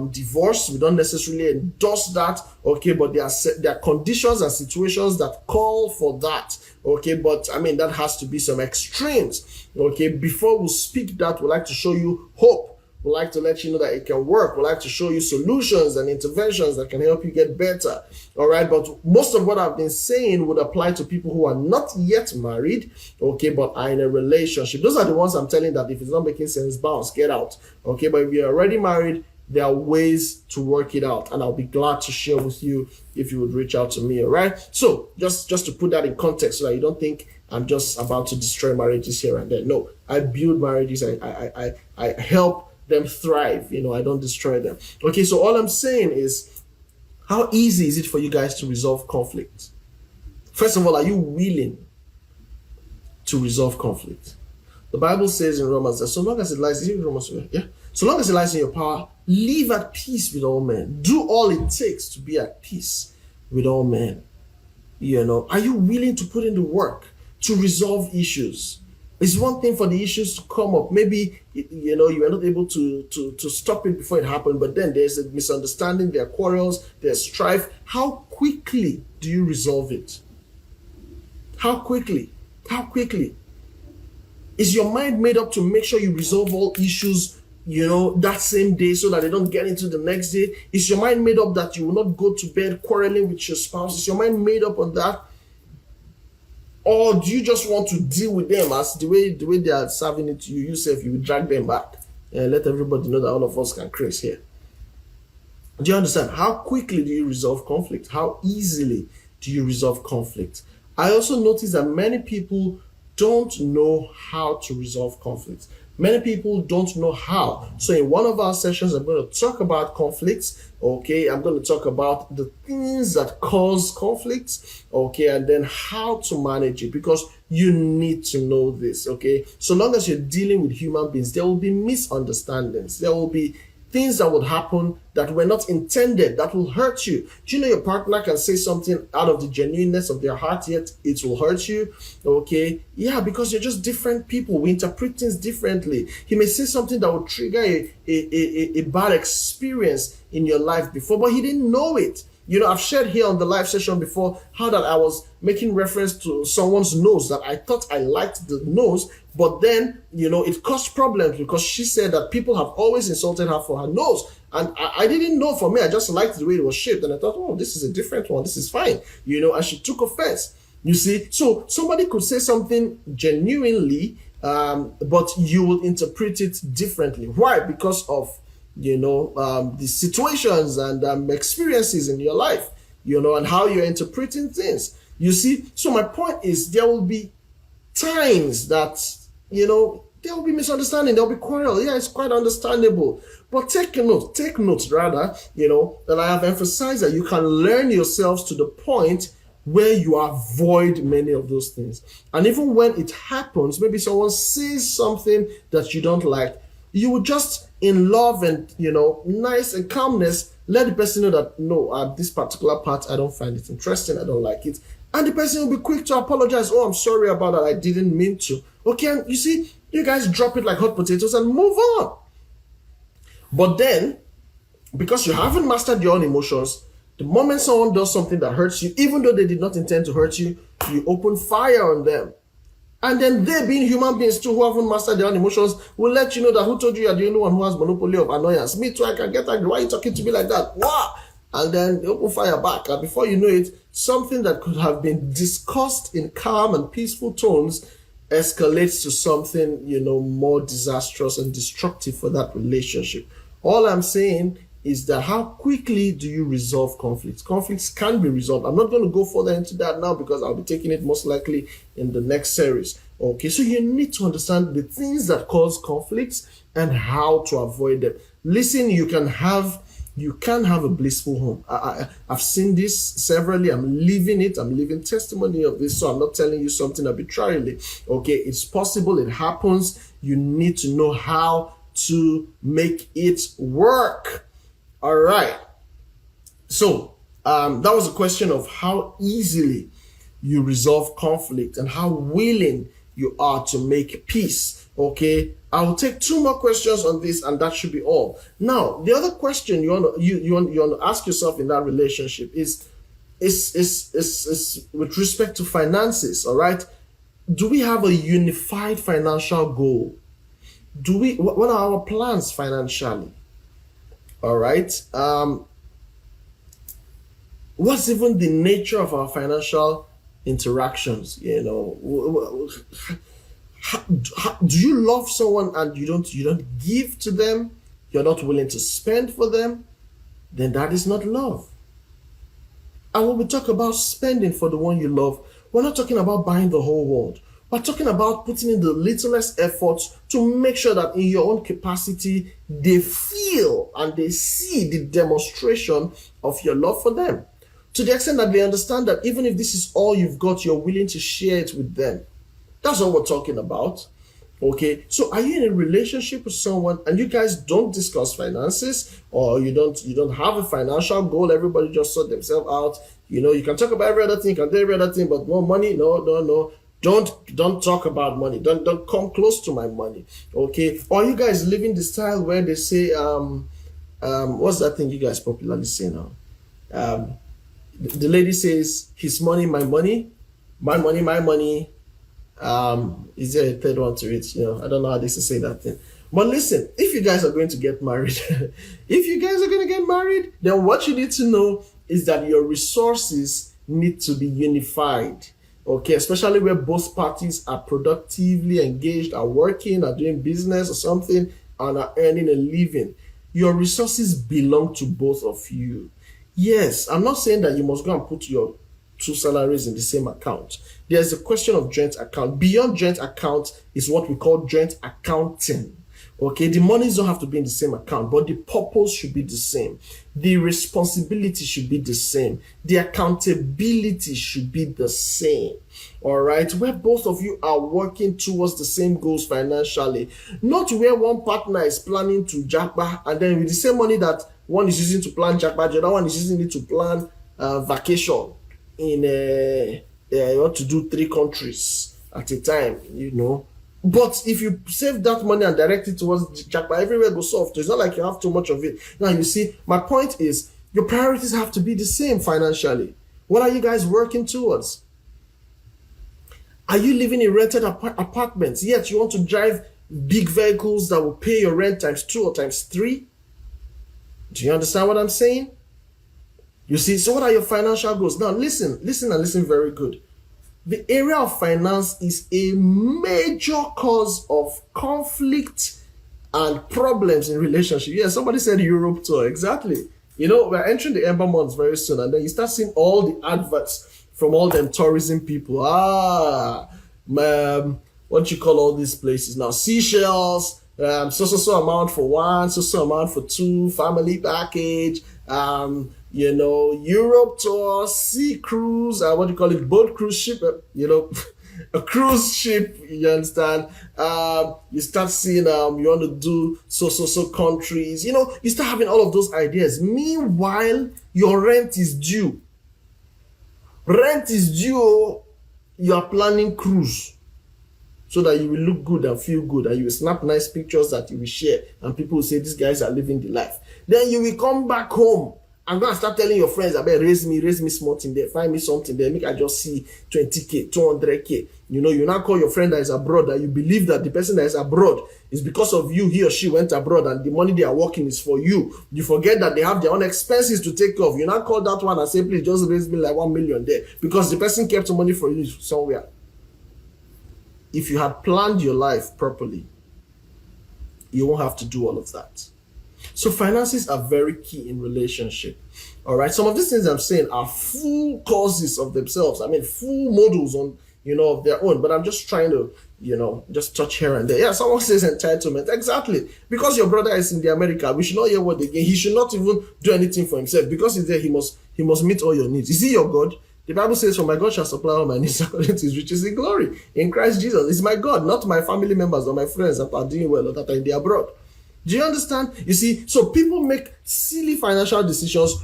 divorce. We don't necessarily endorse that. Okay, but there are conditions and situations that call for that. Okay, but I mean, that has to be some extremes. Okay, before we speak that, we'd like to show you hope. We like to let you know that it can work. We like to show you solutions and interventions that can help you get better. All right. But most of what I've been saying would apply to people who are not yet married, okay, but are in a relationship. Those are the ones I'm telling that if it's not making sense, bounce, get out. Okay. But if you're already married, there are ways to work it out, and I'll be glad to share with you if you would reach out to me. All right. So just to put that in context, so that you don't think I'm just about to destroy marriages here and there. No, I build marriages. I help them thrive. I don't destroy them. Okay. So all I'm saying is, how easy is it for you guys to resolve conflict? First of all, are you willing to resolve conflict? The Bible says in Romans that so long as it lies in Romans, so long as it lies in your power, live at peace with all men. Do all it takes to be at peace with all men. Are you willing to put in the work to resolve issues? It's one thing for the issues to come up. Maybe you are not able to stop it before it happened, but then there's a misunderstanding, there are quarrels, there's strife. How quickly do you resolve it? How quickly? Is your mind made up to make sure you resolve all issues, that same day so that they don't get into the next day? Is your mind made up that you will not go to bed quarreling with your spouse? Is your mind made up on that? Or do you just want to deal with them as the way they are serving it to you? Yourself, you will drag them back and let everybody know that all of us can crash here. Do you understand? How quickly do you resolve conflict? How easily do you resolve conflict? I also notice that many people don't know how to resolve conflict. Many people don't know how. So in one of our sessions, I'm going to talk about conflicts. Okay, I'm going to talk about the things that cause conflicts. Okay, and then how to manage it, because you need to know this. Okay, so long as you're dealing with human beings, there will be misunderstandings. There will be things that would happen that were not intended, that will hurt you. Do you know your partner can say something out of the genuineness of their heart, yet it will hurt you? Okay, yeah, because you're just different people. We interpret things differently. He may say something that will trigger a bad experience in your life before, but he didn't know it. I've shared here on the live session before how that I was making reference to someone's nose, that I thought I liked the nose, but then, it caused problems because she said that people have always insulted her for her nose. And I didn't know. For me, I just liked the way it was shaped. And I thought, oh, this is a different one. This is fine. And she took offense. You see, so somebody could say something genuinely, but you will interpret it differently. Why? Because of the situations and experiences in your life, and how you're interpreting things. You see, so my point is, there will be times that, there will be misunderstanding, there will be quarrel. Yeah, it's quite understandable. But take note, that I have emphasized that you can learn yourselves to the point where you avoid many of those things. And even when it happens, maybe someone says something that you don't like, you would just, in love and, nice and calmness, let the person know that, no, this particular part, I don't find it interesting. I don't like it. And the person will be quick to apologize. Oh, I'm sorry about that. I didn't mean to. Okay, and you see, you guys drop it like hot potatoes and move on. But then, because you haven't mastered your own emotions, the moment someone does something that hurts you, even though they did not intend to hurt you, you open fire on them. And then they, being human beings too, who haven't mastered their own emotions, will let you know that who told you you're the only one who has monopoly of annoyance. Me too, I can get angry. Why are you talking to me like that? Wow! And then they open fire back. And before you know it, something that could have been discussed in calm and peaceful tones escalates to something, more disastrous and destructive for that relationship. All I'm saying is that how quickly do you resolve conflicts? Conflicts can be resolved. I'm not going to go further into that now because I'll be taking it most likely in the next series. Okay, so you need to understand the things that cause conflicts and how to avoid them. Listen, you can have a blissful home. I've seen this severally. I'm living it. I'm living testimony of this. So I'm not telling you something arbitrarily. Okay, it's possible. It happens. You need to know how to make it work. All right. So that was a question of how easily you resolve conflict and how willing you are to make peace. Okay. I'll take 2 more questions on this, and that should be all. Now, the other question you want to ask yourself in that relationship is with respect to finances. All right. Do we have a unified financial goal? What are our plans financially? All right. What's even the nature of our financial interactions? Do you love someone and you don't give to them? You're not willing to spend for them? Then that is not love. And when we talk about spending for the one you love, we're not talking about buying the whole world. We're talking about putting in the littlest efforts to make sure that in your own capacity, they feel and they see the demonstration of your love for them. To the extent that they understand that even if this is all you've got, you're willing to share it with them. That's what we're talking about. Okay, so are you in a relationship with someone and you guys don't discuss finances, or you don't have a financial goal? Everybody just sort themselves out. You can talk about every other thing, you can do every other thing, but no money, no. Don't talk about money. Don't come close to my money. Okay, or you guys living the style where they say what's that thing you guys popularly say now? The lady says, his money, my money, my money, my money. Is there a third one to it? I don't know how they say that thing. But listen, if you guys are going to get married, then what you need to know is that your resources need to be unified. Okay, especially where both parties are productively engaged, are working, are doing business or something, and are earning a living. Your resources belong to both of you. Yes, I'm not saying that you must go and put your two salaries in the same account. There's a question of joint account. Beyond joint account is what we call joint accounting. Okay, the monies don't have to be in the same account, but the purpose should be the same. The responsibility should be the same. The accountability should be the same. All right, where both of you are working towards the same goals financially, not where one partner is planning to jackpot and then with the same money that one is using to plan jackpot, the other one is using it to plan vacation in you want to do 3 countries at a time, But if you save that money and direct it towards jackpot, everywhere goes soft. It's not like you have too much of it. Now, you see, my point is your priorities have to be the same financially. What are you guys working towards? Are you living in rented apartments, yet you want to drive big vehicles that will pay your rent times 2 or times 3? Do you understand what I'm saying? You see, so what are your financial goals? Now, listen and listen very good. The area of finance is a major cause of conflict and problems in relationship. Yeah, somebody said Europe tour. Exactly. We're entering the Ember months very soon, and then you start seeing all the adverts from all them tourism people. What you call all these places now? Seychelles, so amount for 1, so amount for 2, family package, Europe tour, sea cruise, what do you call it, boat cruise ship, a cruise ship, you understand? You start seeing, you want to do so countries, you start having all of those ideas. Meanwhile, your rent is due. You are planning cruise so that you will look good and feel good, and you will snap nice pictures that you will share, and people will say, these guys are living the life. Then you will come back home and go and start telling your friends, I bet raise me small thing there, find me something there, make I just see 20k, 200k. You now call your friend that is abroad, that you believe that the person that is abroad is because of you, he or she went abroad, and the money they are working is for you. You forget that they have their own expenses to take off. You now call that one and say, please just raise me like 1 million there, because the person kept money for you somewhere. If you had planned your life properly, you won't have to do all of that. So finances are very key in relationship. All right. Some of these things I'm saying are full causes of themselves. I mean, full models on, of their own. But I'm just trying to, just touch here and there. Yeah, someone says entitlement. Exactly. Because your brother is in the America, we should not hear what they get. He should not even do anything for himself. Because he's there, he must meet all your needs. Is he your God? The Bible says, for my God shall supply all my needs according to his riches in glory in Christ Jesus. It's my God, not my family members or my friends that are doing well or that are in the abroad. Do you understand? You see, so people make silly financial decisions,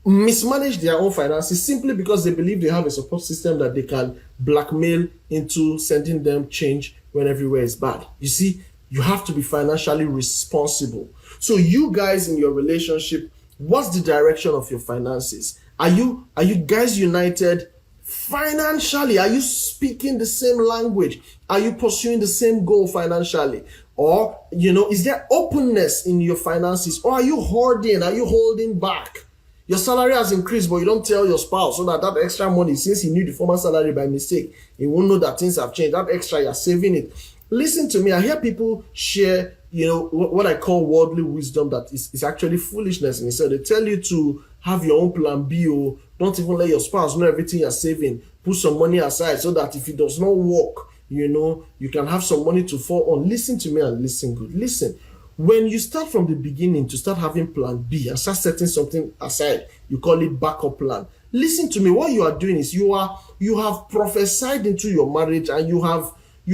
mismanage their own finances simply because they believe they have a support system that they can blackmail into sending them change when everywhere is bad. You see, you have to be financially responsible. So you guys in your relationship, what's the direction of your finances? Are you guys united Financially, are you speaking the same language? Are you pursuing the same goal financially? Or, is there openness in your finances? Or are you hoarding? Are you holding back? Your salary has increased, but you don't tell your spouse, so that extra money, since he knew the former salary by mistake, he won't know that things have changed. That extra, you're saving it. Listen to me. I hear people share, what I call worldly wisdom that is actually foolishness. And so they tell you to have your own plan B, or don't even let your spouse know everything you're saving. Put some money aside so that if it does not work, you can have some money to fall on. Listen to me and listen good. Listen. When you start from the beginning to start having plan B and start setting something aside, you call it backup plan. Listen to me. What you are doing is you have prophesied into your marriage, and you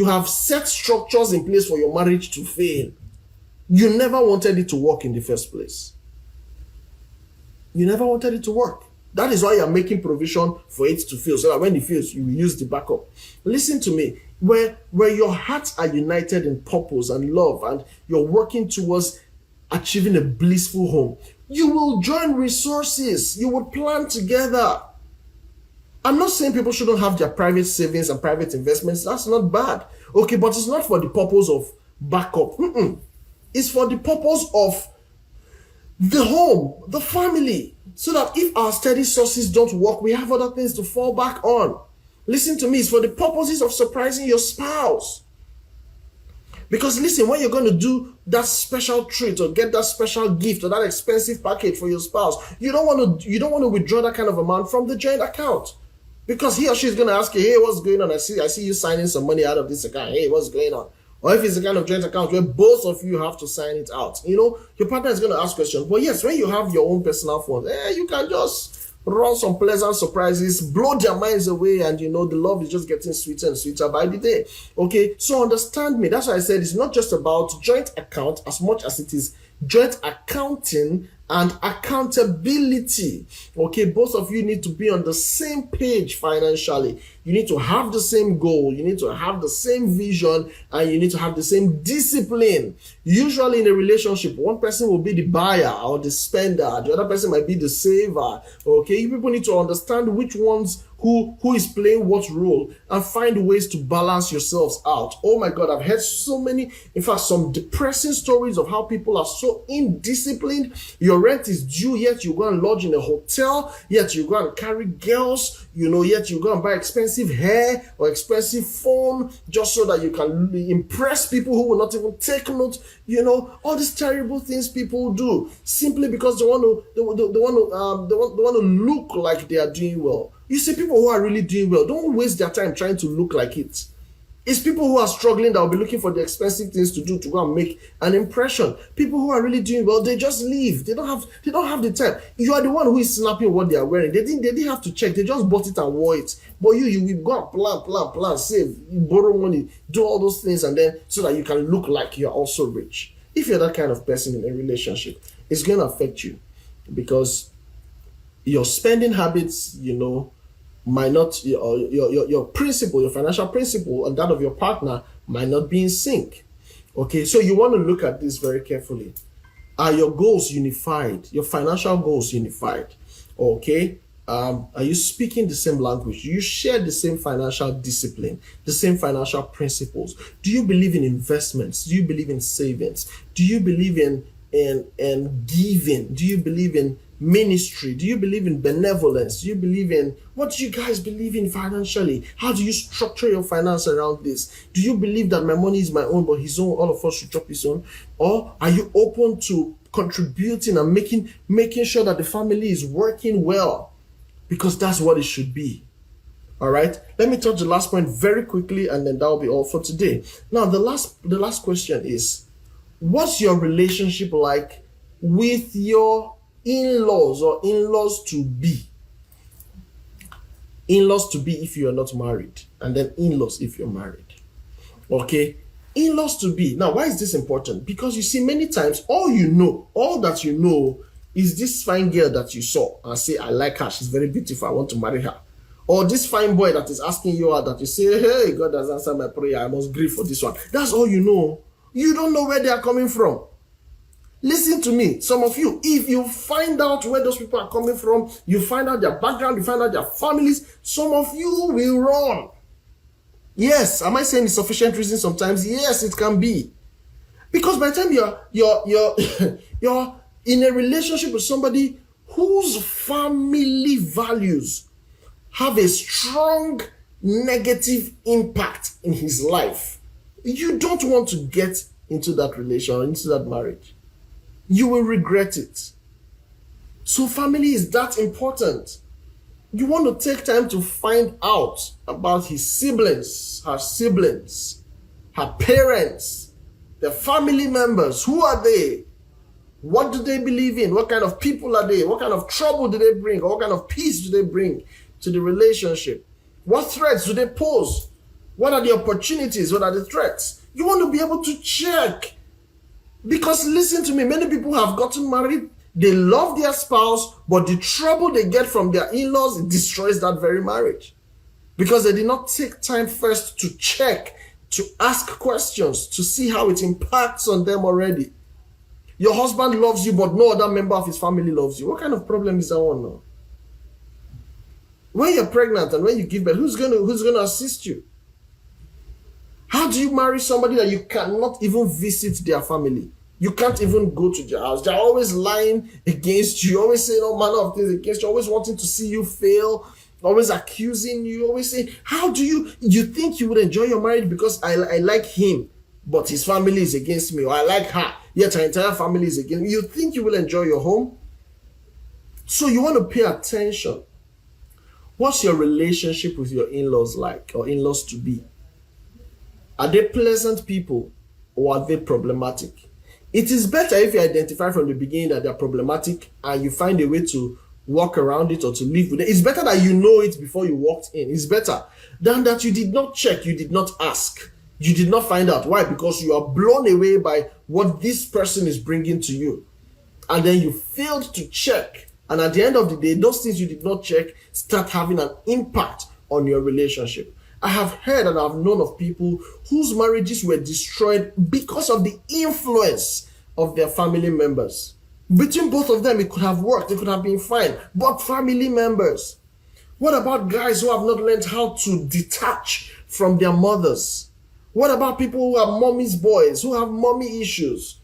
have set structures in place for your marriage to fail. You never wanted it to work in the first place. You never wanted it to work. That is why you're making provision for it to fail, so that when it fails, you will use the backup. Listen to me. Where your hearts are united in purpose and love, and you're working towards achieving a blissful home, you will join resources. You will plan together. I'm not saying people shouldn't have their private savings and private investments. That's not bad. Okay, but it's not for the purpose of backup. It's for the purpose of the home, the family, so that if our steady sources don't work, we have other things to fall back on. Listen to me, it's for the purposes of surprising your spouse. Because listen, when you're going to do that special treat or get that special gift or that expensive package for your spouse, you don't want to withdraw that kind of amount from the joint account. Because he or she is going to ask you, hey, what's going on? I see you signing some money out of this account. Hey, what's going on? Or if it's a kind of joint account where both of you have to sign it out, your partner is going to ask questions. But yes, when you have your own personal funds, you can just run some pleasant surprises, blow their minds away, and the love is just getting sweeter and sweeter by the day. Okay, so understand me. That's why I said it's not just about joint account as much as it is joint accounting and accountability. Okay, both of you need to be on the same page financially. You need to have the same goal, you need to have the same vision, and you need to have the same discipline. Usually in a relationship, one person will be the buyer or the spender, the other person might be the saver. Okay, you people need to understand which ones who is playing what role, and find ways to balance yourselves out. Oh my God, I've heard so many, in fact, some depressing stories of how people are so indisciplined. Your rent is due, yet you go and lodge in a hotel, yet you go and carry girls, yet you go and buy expensive hair or expensive phone just so that you can impress people who will not even take note. All these terrible things people do simply because they want to look like they are doing well. You see, people who are really doing well, don't waste their time trying to look like it. It's people who are struggling that will be looking for the expensive things to do to go and make an impression. People who are really doing well, they just leave. They don't have the time. You are the one who is snapping what they are wearing. They didn't have to check. They just bought it and wore it. But you will go and plan, save, borrow money, do all those things, and then so that you can look like you're also rich. If you're that kind of person in a relationship, it's going to affect you, because your spending habits, might not, your principle, your financial principle, and that of your partner might not be in sync. Okay, so you want to look at this very carefully. Are your goals unified? Your financial goals unified? Okay, are you speaking the same language? Do you share the same financial discipline, the same financial principles? Do you believe in investments? Do you believe in savings? Do you believe in giving? Do you believe in ministry? Do you believe in benevolence? Do you believe in, what do you guys believe in financially? How do you structure your finance around this? Do you believe that my money is my own, but his own, all of us should drop his own? Or are you open to contributing and making sure that the family is working well? Because that's what it should be. All right, let me touch the last point very quickly, and then that will be all for today. Now, the last question is, what's your relationship like with your in-laws or in-laws to be? In-laws to be if you are not married, and then in-laws if you're married. Okay, in-laws to be. Now, why is this important? Because you see, many times all that you know is this fine girl that you saw and say, I like her, she's very beautiful, I want to marry her. Or this fine boy that is asking you out, that you say, hey, God has answered my prayer, I must grieve for this one. That's all you know. You don't know where they are coming from. Listen to me. Some of you, if you find out where those people are coming from, you find out their background, you find out their families, some of you will run. Yes, am I saying it's sufficient reason sometimes? Yes, it can be. Because by the time you're in a relationship with somebody whose family values have a strong negative impact in his life, you don't want to get into that relation, into that marriage. You will regret it. So family is that important. You want to take time to find out about his siblings, her siblings, her parents, the family members. Who are they? What do they believe in? What kind of people are they? What kind of trouble do they bring? Or what kind of peace do they bring to the relationship? What threats do they pose? What are the opportunities? What are the threats? You want to be able to check. Because listen to me, many people have gotten married, they love their spouse, but the trouble they get from their in-laws destroys that very marriage. Because they did not take time first to check, to ask questions, to see how it impacts on them already. Your husband loves you, but no other member of his family loves you. What kind of problem is that one now? When you're pregnant and when you give birth, who's going to assist you? How do you marry somebody that you cannot even visit their family? You can't even go to their house. They're always lying against you, always saying all manner of things against you, always wanting to see you fail, always accusing you, always saying, how do you think you would enjoy your marriage because I like him, but his family is against me, or I like her, yet her entire family is against me. You think you will enjoy your home? So you want to pay attention. What's your relationship with your in-laws like, or in-laws to be? Are they pleasant people or are they problematic? It is better if you identify from the beginning that they're problematic and you find a way to walk around it or to live with it. It's better that you know it before you walked in. It's better than that you did not check, you did not ask, you did not find out. Why? Because you are blown away by what this person is bringing to you. And then you failed to check. And at the end of the day, those things you did not check start having an impact on your relationship. I have heard and I've known of people whose marriages were destroyed because of the influence of their family members. Between both of them, it could have worked, it could have been fine, but family members. What about guys who have not learned how to detach from their mothers? What about people who are mommy's boys, who have mommy issues?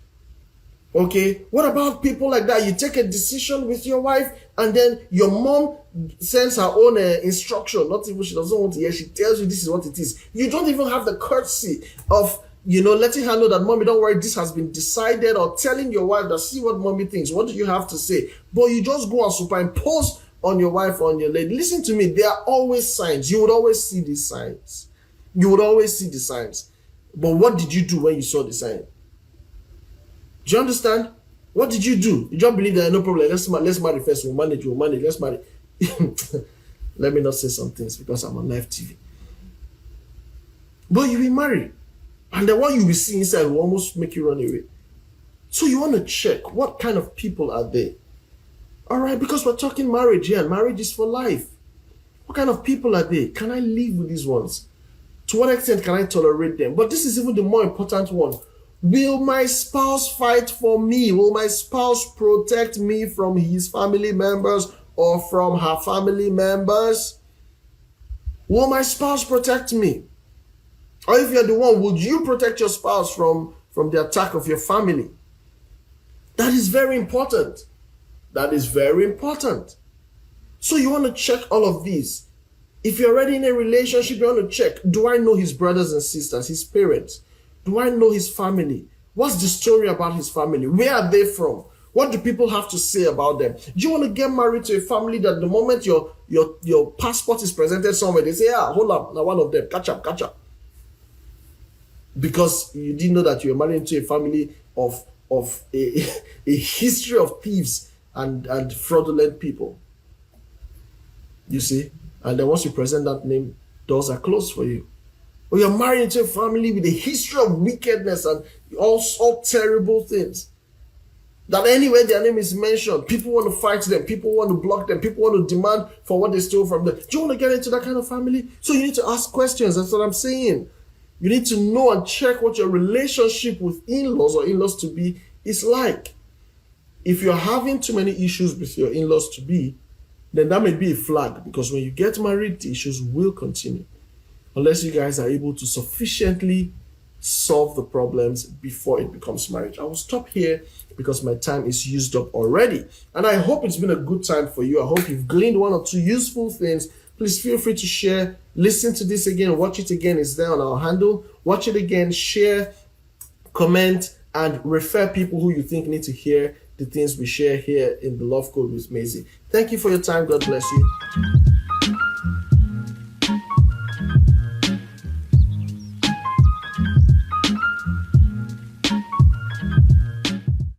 Okay, what about people like that? You take a decision with your wife and then your mom sends her own instruction. Not even she doesn't want to hear. She tells you this is what it is. You don't even have the courtesy of, letting her know that, mommy, don't worry, this has been decided, or telling your wife that, see what mommy thinks. What do you have to say? But you just go and superimpose on your wife or on your lady. Listen to me. There are always signs. You would always see these signs. You would always see the signs. But what did you do when you saw the sign? Do you understand? What did you do? You just believe that no problem. Let's marry first. We'll manage. Let's marry. Let me not say some things because I'm on live TV. But you will marry. And then what you will see inside will almost make you run away. So you want to check what kind of people are they. All right, because we're talking marriage here. And marriage is for life. What kind of people are they? Can I live with these ones? To what extent can I tolerate them? But this is even the more important one. Will my spouse fight for me? Will my spouse protect me from his family members or from her family members? Will my spouse protect me? Or if you're the one, would you protect your spouse from the attack of your family? That is very important. That is very important. So you want to check all of these. If you're already in a relationship, you want to check, do I know his brothers and sisters, his parents? Do I know his family? What's the story about his family? Where are they from? What do people have to say about them? Do you want to get married to a family that the moment your passport is presented somewhere, they say, hold up, now one of them, catch up. Because you didn't know that you were married to a family of a history of thieves and fraudulent people. You see? And then once you present that name, doors are closed for you. Or you're married into a family with a history of wickedness and all terrible things. That anywhere their name is mentioned, people want to fight them, people want to block them, people want to demand for what they stole from them. Do you want to get into that kind of family? So you need to ask questions. That's what I'm saying. You need to know and check what your relationship with in-laws or in-laws to be is like. If you're having too many issues with your in-laws to be, then that may be a flag, because when you get married, the issues will continue unless you guys are able to sufficiently solve the problems before it becomes marriage. I will stop here because my time is used up already. And I hope it's been a good time for you. I hope you've gleaned one or two useful things. Please feel free to share. Listen to this again. Watch it again. It's there on our handle. Watch it again. Share, comment, and refer people who you think need to hear the things we share here in the Love Code with Maisie. Thank you for your time. God bless you.